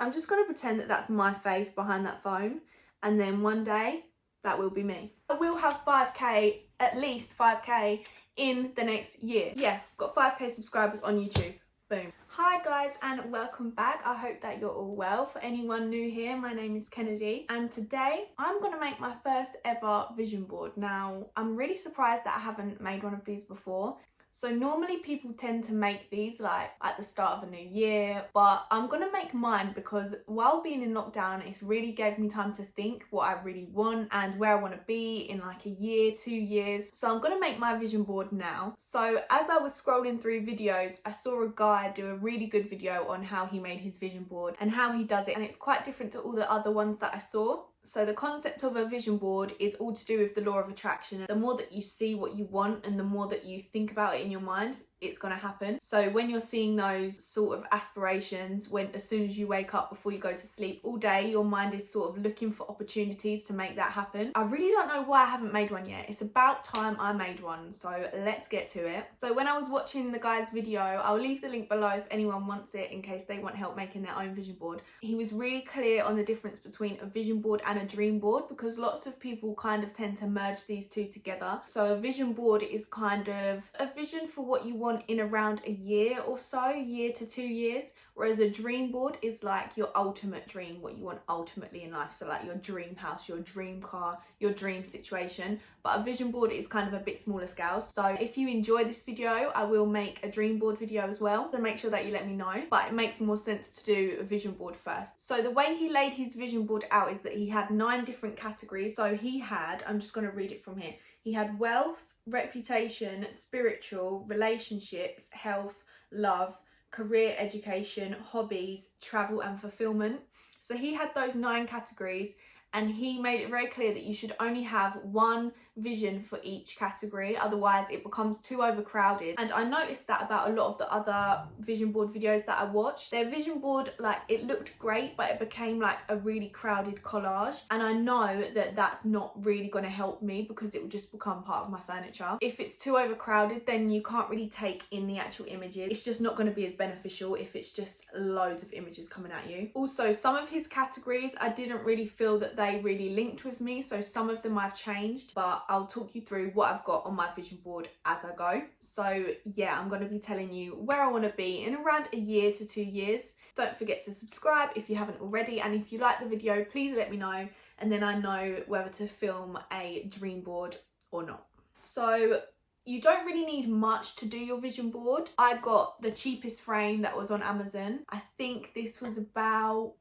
I'm just going to pretend that that's my face behind that phone, and then one day that will be me. I will have 5k, at least 5k in the next year. Yeah, I've got 5k subscribers on YouTube. Boom. Hi guys and welcome back. I hope that you're all well. For anyone new here, my name is Kennedy and today I'm going to make my first ever vision board. Now, I'm really surprised that I haven't made one of these before. So normally people tend to make these like at the start of a new year, but I'm gonna make mine because while being in lockdown, it's really gave me time to think what I really want and where I want to be in like a year, 2 years. So I'm gonna make my vision board now. So as I was scrolling through videos, I saw a guy do a really good video on how he made his vision board and how he does it, and it's quite different to all the other ones that I saw. So the concept of a vision board is all to do with the law of attraction. The more that you see what you want and the more that you think about it in your mind, it's going to happen. So when you're seeing those sort of aspirations, as soon as you wake up before you go to sleep, all day your mind is sort of looking for opportunities to make that happen. I really don't know why I haven't made one yet. It's about time I made one, so let's get to it. So when I was watching the guy's video, I'll leave the link below if anyone wants it in case they want help making their own vision board. He was really clear on the difference between a vision board and a dream board, because lots of people kind of tend to merge these two together. So a vision board is kind of a vision for what you want in around a year or so, year to 2 years, whereas a dream board is like your ultimate dream, what you want ultimately in life. So like your dream house, your dream car, your dream situation. But a vision board is kind of a bit smaller scale. So if you enjoy this video, I will make a dream board video as well, so make sure that you let me know. But it makes more sense to do a vision board first. So the way he laid his vision board out is that he had 9 different categories. So he had, I'm just going to read it from here, he had wealth, reputation, spiritual, relationships, health, love, career, education, hobbies, travel and fulfillment. So he had those 9 categories, and he made it very clear that you should only have one vision for each category, otherwise it becomes too overcrowded. And I noticed that about a lot of the other vision board videos that I watched. Their vision board, like, it looked great, but it became like a really crowded collage, and I know that that's not really going to help me because it will just become part of my furniture. If it's too overcrowded, then you can't really take in the actual images. It's just not going to be as beneficial if it's just loads of images coming at you. Also, some of his categories I didn't really feel that they really linked with me, so some of them I've changed, but I'll talk you through what I've got on my vision board as I go. So yeah, I'm going to be telling you where I want to be in around a year to 2 years. Don't forget to subscribe if you haven't already, and if you like the video, please let me know, and then I know whether to film a dream board or not. So you don't really need much to do your vision board. I got the cheapest frame that was on Amazon. I think this was about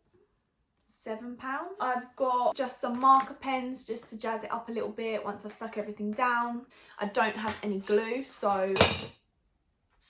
£7. I've got just some marker pens just to jazz it up a little bit once I've stuck everything down. I don't have any glue, so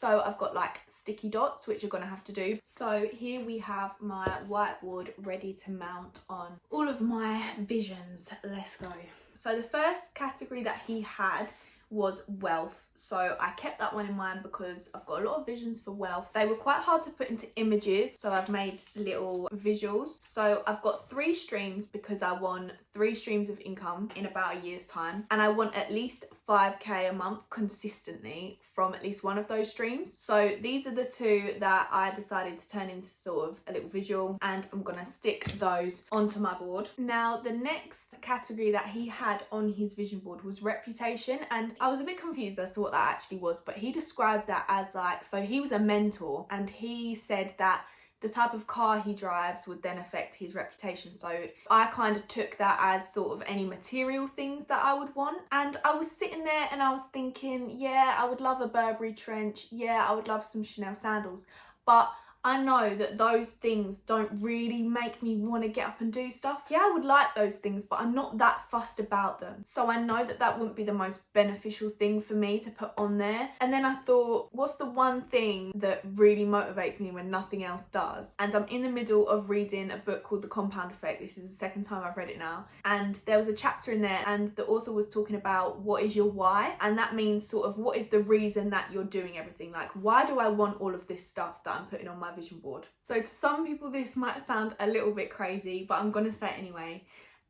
I've got like sticky dots, which you're going to have to do. So here we have my whiteboard ready to mount on all of my visions. Let's go. So the first category that he had was wealth. So I kept that one in mind because I've got a lot of visions for wealth. They were quite hard to put into images, so I've made little visuals. So I've got 3 streams because I want 3 streams of income in about a year's time, and I want at least 5k a month consistently from at least one of those streams. So these are the 2 that I decided to turn into sort of a little visual, and I'm gonna stick those onto my board. Now the next category that he had on his vision board was reputation, and I was a bit confused as to what that actually was, but he described that as like, so he was a mentor, and he said that the type of car he drives would then affect his reputation. So I kind of took that as sort of any material things that I would want. And I was sitting there and I was thinking, yeah, I would love a Burberry trench. Yeah, I would love some Chanel sandals. But I know that those things don't really make me want to get up and do stuff. Yeah, I would like those things, but I'm not that fussed about them. So I know that that wouldn't be the most beneficial thing for me to put on there. And then I thought, what's the one thing that really motivates me when nothing else does? And I'm in the middle of reading a book called The Compound Effect. This is the second time I've read it now. And there was a chapter in there and the author was talking about what is your why? And that means sort of what is the reason that you're doing everything? Like, why do I want all of this stuff that I'm putting on my vision board? So to some people this might sound a little bit crazy, but I'm gonna say it anyway.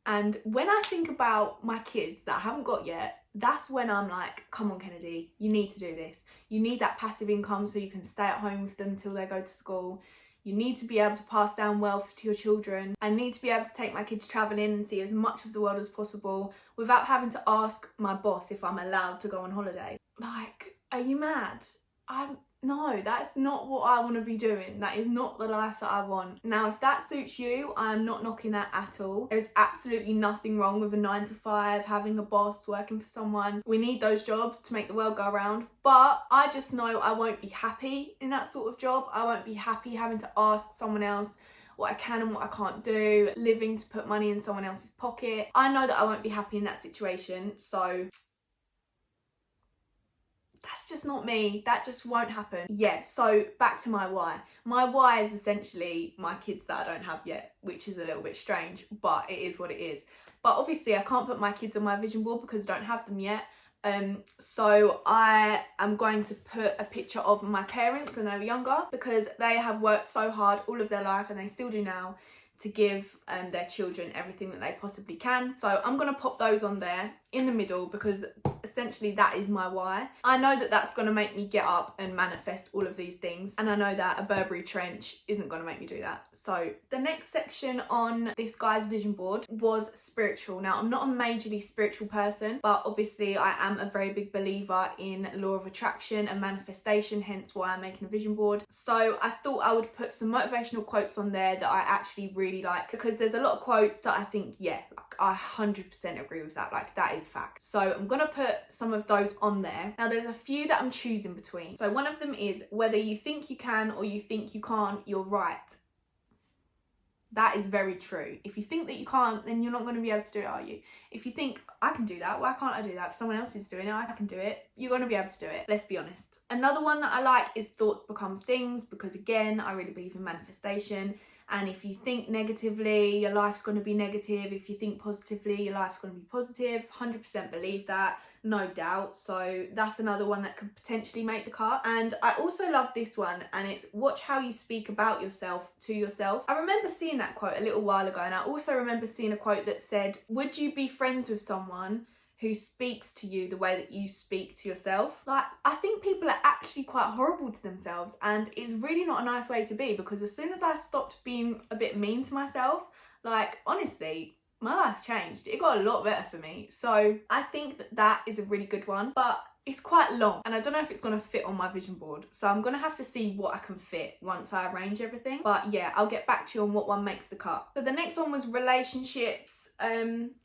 And when I think about my kids that I haven't got yet, that's when I'm like, come on Kennedy, you need to do this. You need that passive income so you can stay at home with them till they go to school. You need to be able to pass down wealth to your children. I need to be able to take my kids travelling and see as much of the world as possible without having to ask my boss if I'm allowed to go on holiday. Like, are you mad? No, that's not what I want to be doing. That is not the life that I want. Now, if that suits you, I'm not knocking that at all. There's absolutely nothing wrong with a 9 to 5, having a boss, working for someone. We need those jobs to make the world go around. But I just know I won't be happy in that sort of job. I won't be happy having to ask someone else what I can and what I can't do, living to put money in someone else's pocket. I know that I won't be happy in that situation, so that's just not me. That just won't happen. Yeah, so back to my why. My why is essentially my kids that I don't have yet, which is a little bit strange, but it is what it is. But obviously I can't put my kids on my vision board because I don't have them yet. So I am going to put a picture of my parents when they were younger, because they have worked so hard all of their life, and they still do now, to give their children everything that they possibly can. So I'm going to pop those on there in the middle, because essentially that is my why. I know that that's going to make me get up and manifest all of these things, and I know that a Burberry trench isn't going to make me do that. So the next section on this guy's vision board was spiritual. Now, I'm not a majorly spiritual person, but obviously I am a very big believer in law of attraction and manifestation, hence why I'm making a vision board. So I thought I would put some motivational quotes on there that I actually really like, because there's a lot of quotes that I think, yeah, I 100% agree with that. Like, that is fact. So I'm gonna put some of those on there. Now, there's a few that I'm choosing between. So one of them is, whether you think you can or you think you can't, you're right. That is very true. If you think that you can't, then you're not going to be able to do it, are you? If you think, I can do that, why can't I do that? If someone else is doing it, I can do it. You're going to be able to do it. Let's be honest. Another one that I like is thoughts become things, because again, I really believe in manifestation. And if you think negatively, your life's going to be negative. If you think positively, your life's going to be positive. 100% believe that, no doubt. So that's another one that could potentially make the cut. And I also love this one, and it's watch how you speak about yourself to yourself. I remember seeing that quote a little while ago, and I also remember seeing a quote that said, would you be friends with someone who speaks to you the way that you speak to yourself? Like, I think people are actually quite horrible to themselves, and it's really not a nice way to be, because as soon as I stopped being a bit mean to myself, like, honestly, my life changed. It got a lot better for me. So I think that that is a really good one, but it's quite long, and I don't know if it's going to fit on my vision board. So I'm going to have to see what I can fit once I arrange everything. But yeah, I'll get back to you on what one makes the cut. So the next one was relationships.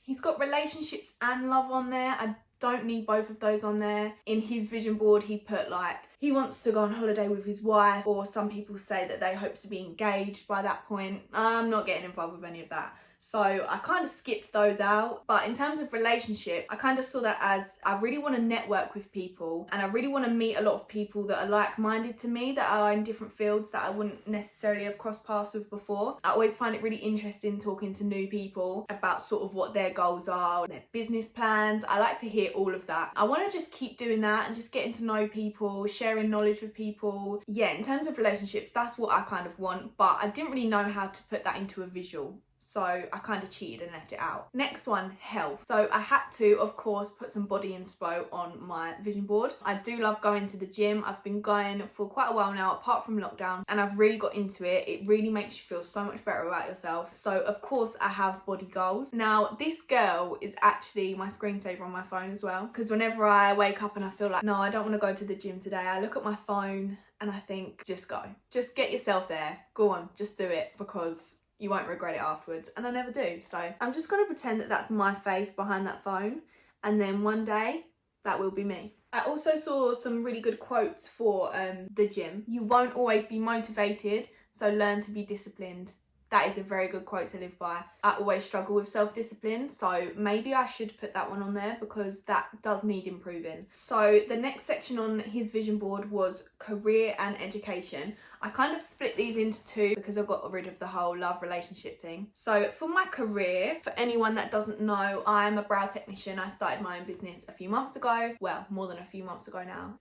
He's got relationships and love on there. I don't need both of those on there. In his vision board, he put like, he wants to go on holiday with his wife, or some people say that they hope to be engaged by that point. I'm not getting involved with any of that. So I kind of skipped those out. But in terms of relationship, I kind of saw that as, I really want to network with people, and I really want to meet a lot of people that are like-minded to me, that are in different fields that I wouldn't necessarily have crossed paths with before. I always find it really interesting talking to new people about sort of what their goals are, their business plans. I like to hear all of that. I want to just keep doing that and just getting to know people, sharing knowledge with people. Yeah, in terms of relationships, that's what I kind of want, but I didn't really know how to put that into a visual. So I kind of cheated and left it out. Next one, health. So I had to, of course, put some body inspo on my vision board. I do love going to the gym. I've been going for quite a while now, apart from lockdown, and I've really got into it. It really makes you feel so much better about yourself. So of course I have body goals. Now this girl is actually my screensaver on my phone as well, because whenever I wake up and I feel like, no, I don't want to go to the gym today, I look at my phone and I think, just go. Just get yourself there. Go on, just do it, because you won't regret it afterwards, and I never do. So I'm just going to pretend that that's my face behind that phone, and then one day that will be me. I also saw some really good quotes for the gym. You won't always be motivated, so learn to be disciplined. That is a very good quote to live by. I always struggle with self-discipline, so maybe I should put that one on there, because that does need improving. So the next section on his vision board was career and education. I kind of split these into two because I got rid of the whole love relationship thing. So for my career, for anyone that doesn't know, I'm a brow technician. I started my own business a few months ago. Well, more than a few months ago now.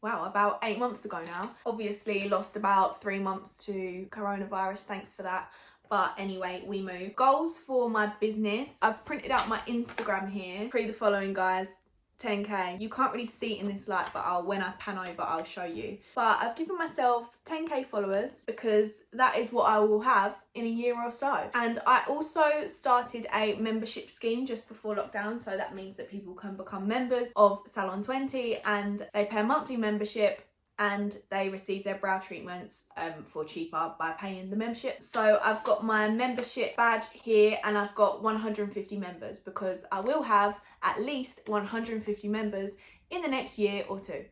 Wow, about 8 months ago now. Obviously lost about 3 months to coronavirus, thanks for that. But anyway, we move. Goals for my business. I've printed out my Instagram here. Pre the following, guys. 10k. You can't really see it in this light, but when I pan over, I'll show you. But I've given myself 10k followers because that is what I will have in a year or so. And I also started a membership scheme just before lockdown, so that means that people can become members of Salon 20 and they pay a monthly membership and they receive their brow treatments for cheaper by paying the membership. So I've got my membership badge here and I've got 150 members because I will have at least 150 members in the next year or two.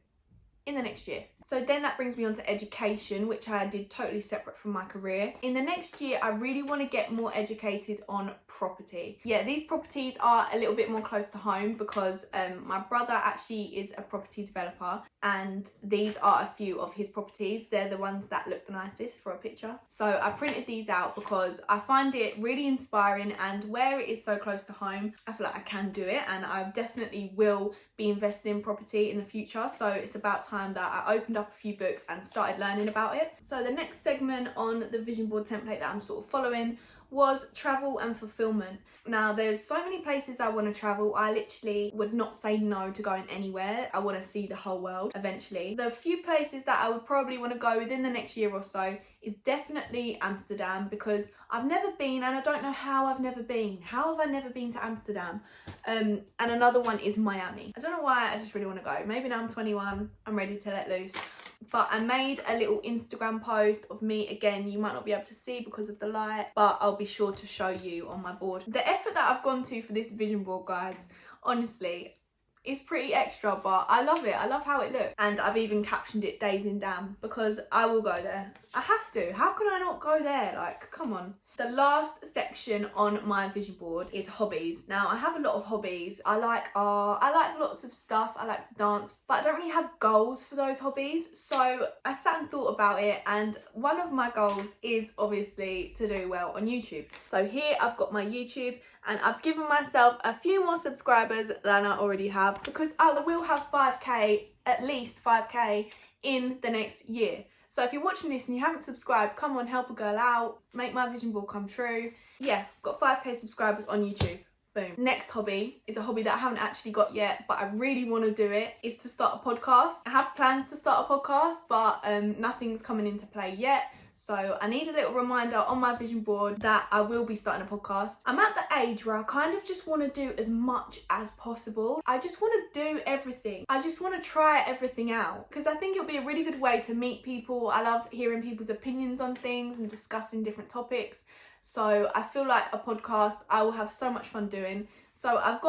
In the next year. So then that brings me on to education, which I did totally separate from my career. In the next year, I really want to get more educated on property. Yeah, these properties are a little bit more close to home because my brother actually is a property developer and these are a few of his properties. They're the ones that look the nicest for a picture. So I printed these out because I find it really inspiring, and where it is so close to home, I feel like I can do it, and I definitely will be investing in property in the future. So it's about time that I opened up a few books and started learning about it. So the next segment on the vision board template that I'm sort of following was travel and fulfillment. Now there's so many places I want to travel. I literally would not say no to going anywhere. I want to see the whole world eventually. The few places that I would probably want to go within the next year or so is definitely Amsterdam, because I've never been and I don't know how I've never been. How have I never been to Amsterdam? And another one is Miami. I don't know why, I just really want to go. Maybe now I'm 21, I'm ready to let loose. But I made a little Instagram post of me. Again, you might not be able to see because of the light, but I'll be sure to show you on my board. The effort that I've gone to for this vision board, guys, honestly, it's pretty extra, but I love it. I love how it looks. And I've even captioned it Days in Dam because I will go there. I have to. How can I not go there? Like, come on. The last section on my vision board is hobbies. Now, I have a lot of hobbies. I like art, I like lots of stuff, I like to dance, but I don't really have goals for those hobbies. So I sat and thought about it, and one of my goals is obviously to do well on YouTube. So here I've got my YouTube, and I've given myself a few more subscribers than I already have because I will have 5k, at least 5k in the next year. So if you're watching this and you haven't subscribed, come on, help a girl out, make my vision board come true. Yeah, I've got 5k subscribers on YouTube. Boom. Next hobby is a hobby that I haven't actually got yet, but I really want to do it, is to start a podcast. I have plans to start a podcast, but nothing's coming into play yet. So I need a little reminder on my vision board that I will be starting a podcast. I'm at the age where I kind of just want to do as much as possible. I just want to do everything. I just want to try everything out because I think it'll be a really good way to meet people. I love hearing people's opinions on things and discussing different topics. So I feel like a podcast I will have so much fun doing. So I've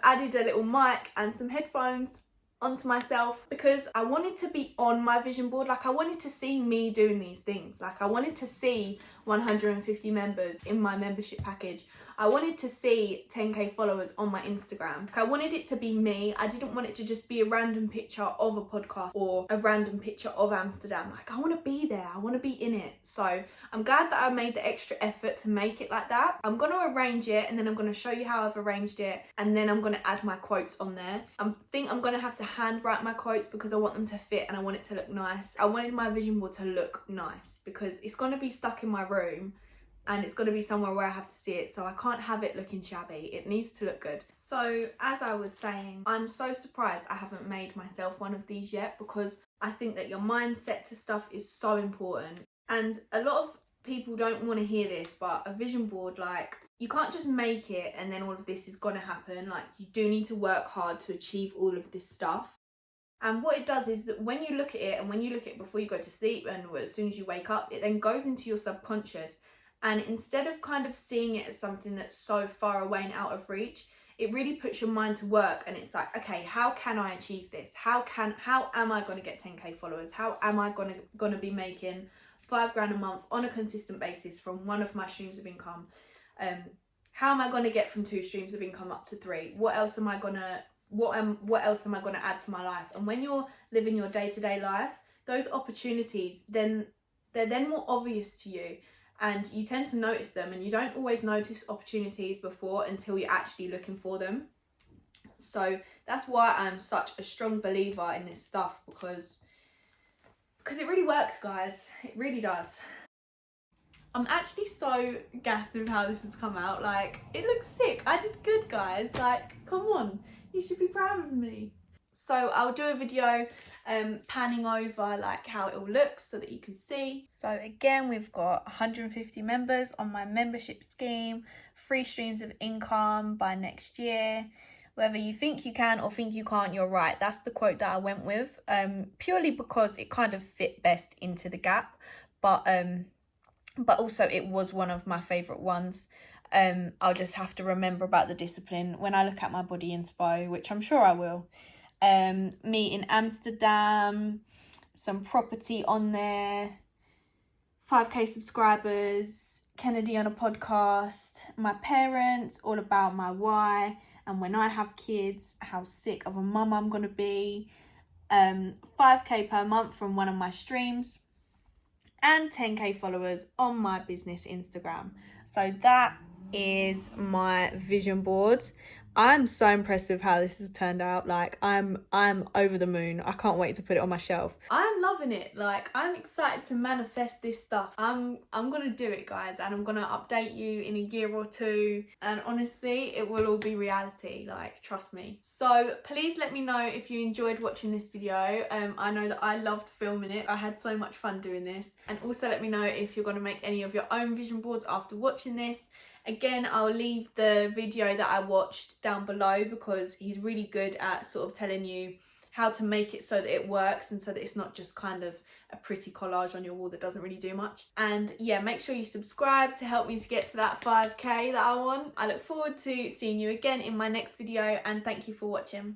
added a little mic and some headphones onto myself because I wanted to be on my vision board. Like, I wanted to see me doing these things. Like, I wanted to see 150 members in my membership package. I wanted to see 10k followers on my Instagram. Like, I wanted it to be me. I didn't want it to just be a random picture of a podcast or a random picture of Amsterdam. Like, I want to be there. I want to be in it. So I'm glad that I made the extra effort to make it like that. I'm going to arrange it and then I'm going to show you how I've arranged it, and then I'm going to add my quotes on there. I think I'm going to have to handwrite my quotes because I want them to fit and I want it to look nice. I wanted my vision board to look nice because it's going to be stuck in my room and it's got to be somewhere where I have to see it, so I can't have it looking shabby. It needs to look good. So as I was saying, I'm so surprised I haven't made myself one of these yet because I think that your mindset to stuff is so important. And a lot of people don't want to hear this, but a vision board, like, you can't just make it and then all of this is going to happen. Like, you do need to work hard to achieve all of this stuff. And what it does is that when you look at it, and when you look at it before you go to sleep and as soon as you wake up, it then goes into your subconscious. And instead of kind of seeing it as something that's so far away and out of reach, it really puts your mind to work, and it's like, okay, how can I achieve this? How am I going to get 10k followers? How am I going to be making £5,000 a month on a consistent basis from one of my streams of income? How am I going to get from 2 streams of income up to 3? What else am I going to add to my life? And when you're living your day-to-day life, those opportunities, they're then more obvious to you. And you tend to notice them, and you don't always notice opportunities before until you're actually looking for them. So that's why I'm such a strong believer in this stuff, because it really works, guys. It really does. I'm actually so gassed with how this has come out. Like, it looks sick. I did good, guys. Like, come on. You should be proud of me. So I'll do a video panning over like how it all looks so that you can see. So again, we've got 150 members on my membership scheme, 3 streams of income by next year. Whether you think you can or think you can't, you're right. That's the quote that I went with, purely because it kind of fit best into the gap, but also it was one of my favourite ones. I'll just have to remember about the discipline when I look at my body inspo, which I'm sure I will. Me in Amsterdam, some property on there, 5k subscribers, Kennedy on a podcast, my parents, all about my why, and when I have kids, how sick of a mum I'm gonna be, 5k per month from one of my streams, and 10k followers on my business Instagram. So that is my vision board. I'm so impressed with how this has turned out. Like, I'm over the moon. I can't wait to put it on my shelf. I'm loving it. Like, I'm excited to manifest this stuff. I'm gonna do it, guys, and I'm gonna update you in a year or two, and honestly it will all be reality, like, trust me. So please let me know if you enjoyed watching this video. I know that I loved filming it. I had so much fun doing this. And also let me know if you're gonna make any of your own vision boards after watching this. Again, I'll leave the video that I watched down below because he's really good at sort of telling you how to make it so that it works and so that it's not just kind of a pretty collage on your wall that doesn't really do much. And yeah, make sure you subscribe to help me to get to that 5k that I want. I look forward to seeing you again in my next video, and thank you for watching.